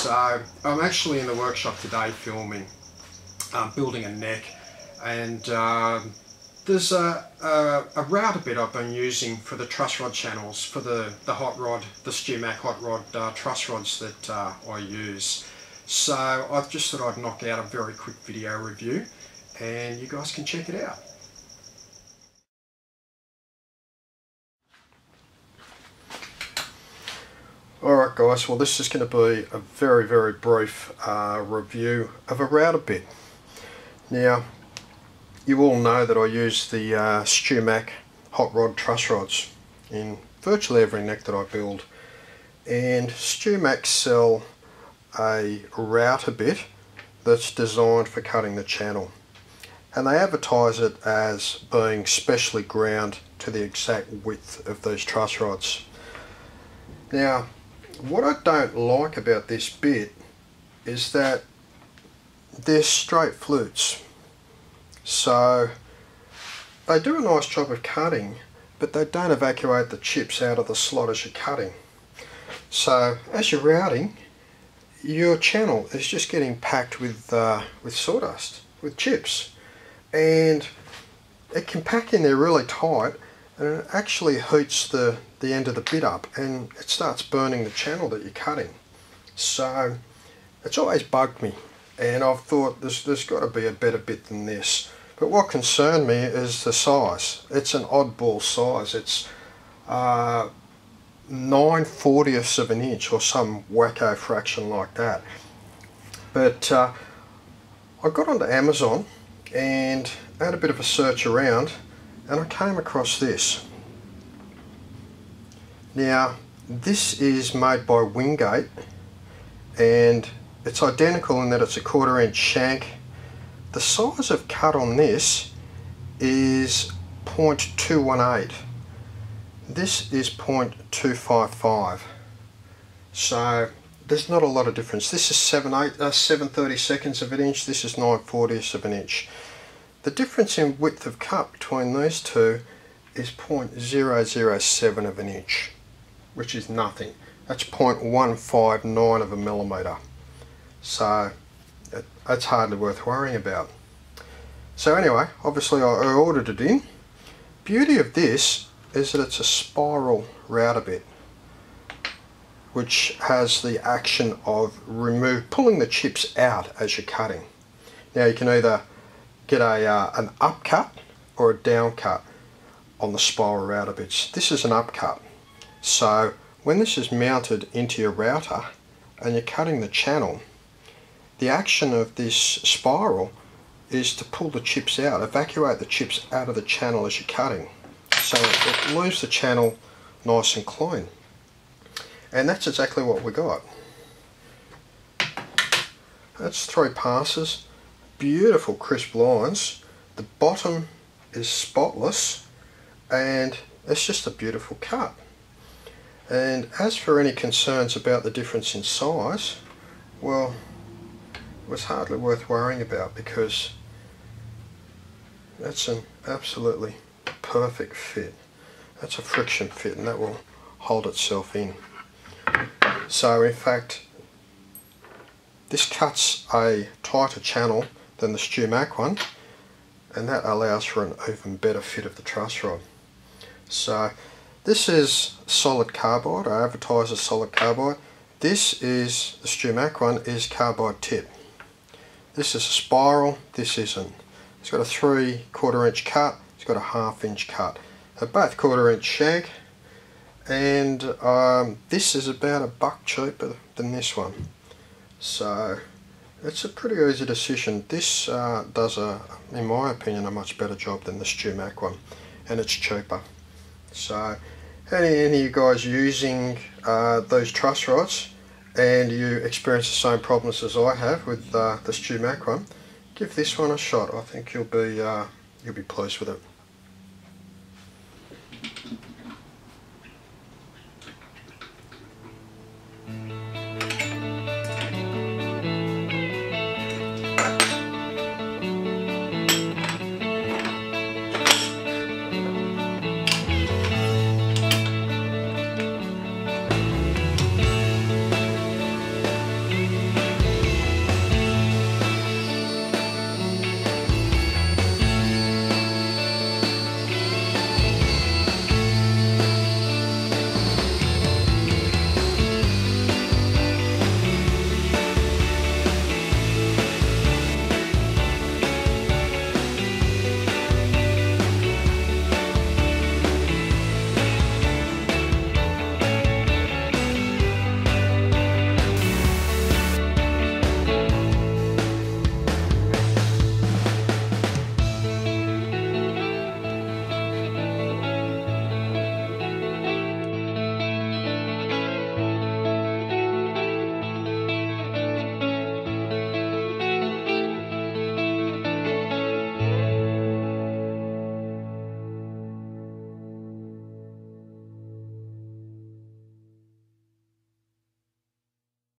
So I'm actually in the workshop today filming, building a neck, and there's a router bit I've been using for the truss rod channels for the hot rod, the Stewmac HotRod Truss Rods that I use. So I've just thought I'd knock out a very quick video review and you guys can check it out. Alright guys, well this is going to be a very brief review of a router bit. Now, you all know that I use the Stewmac HotRod Truss Rods in virtually every neck that I build, and Stewmac sell a router bit that's designed for cutting the channel, and they advertise it as being specially ground to the exact width of these truss rods. Now, what I don't like about this bit is that they're straight flutes. So they do a nice job of cutting, but they don't evacuate the chips out of the slot as you're cutting. So as you're routing, your channel is just getting packed with sawdust, with chips, and it can pack in there really tight, and it actually heats the end of the bit up, and it starts burning the channel that you're cutting. So it's always bugged me, and I've thought there's got to be a better bit than this. But what concerned me is the size. It's an oddball size. It's 9/40ths of an inch or some wacko fraction like that. But I got onto Amazon and had a bit of a search around, and I came across this. Now, this is made by Wingate, and it's identical in that it's a 1/4 inch shank. The size of cut on this is 0.218. This is 0.255. So there's not a lot of difference. This is 7/32 of an inch. This is 9/40ths of an inch. The difference in width of cut between these two is 0.007 of an inch, which is nothing. That's 0.159 of a millimetre. So it's hardly worth worrying about. So anyway, obviously I ordered it in. Beauty of this is that it's a spiral router bit, which has the action of pulling the chips out as you're cutting. Now you can either get an up cut or a down cut on the spiral router bits. This is an up cut. So when this is mounted into your router and you're cutting the channel, the action of this spiral is to pull the chips out, evacuate the chips out of the channel as you're cutting. So it leaves the channel nice and clean. And that's exactly what we got. That's 3 passes, beautiful crisp lines. The bottom is spotless, and it's just a beautiful cut. And as for any concerns about the difference in size, well, it was hardly worth worrying about, because that's an absolutely perfect fit. That's a friction fit, and that will hold itself in. So in fact, this cuts a tighter channel than the Stewmac one, and that allows for an even better fit of the truss rod. So this is solid carbide. I advertise as solid carbide. This is, the Stewmac one is carbide tip. This is a spiral, this isn't. It's got a 3/4 inch cut, it's got a 1/2 inch cut. They're both 1/4 inch shank, and this is about $1 cheaper than this one. So it's a pretty easy decision. This does, in my opinion, a much better job than the Stewmac one, and it's cheaper. So any of you guys using those truss rods and you experience the same problems as I have with the Stewmac one, give this one a shot. I think you'll be pleased with it.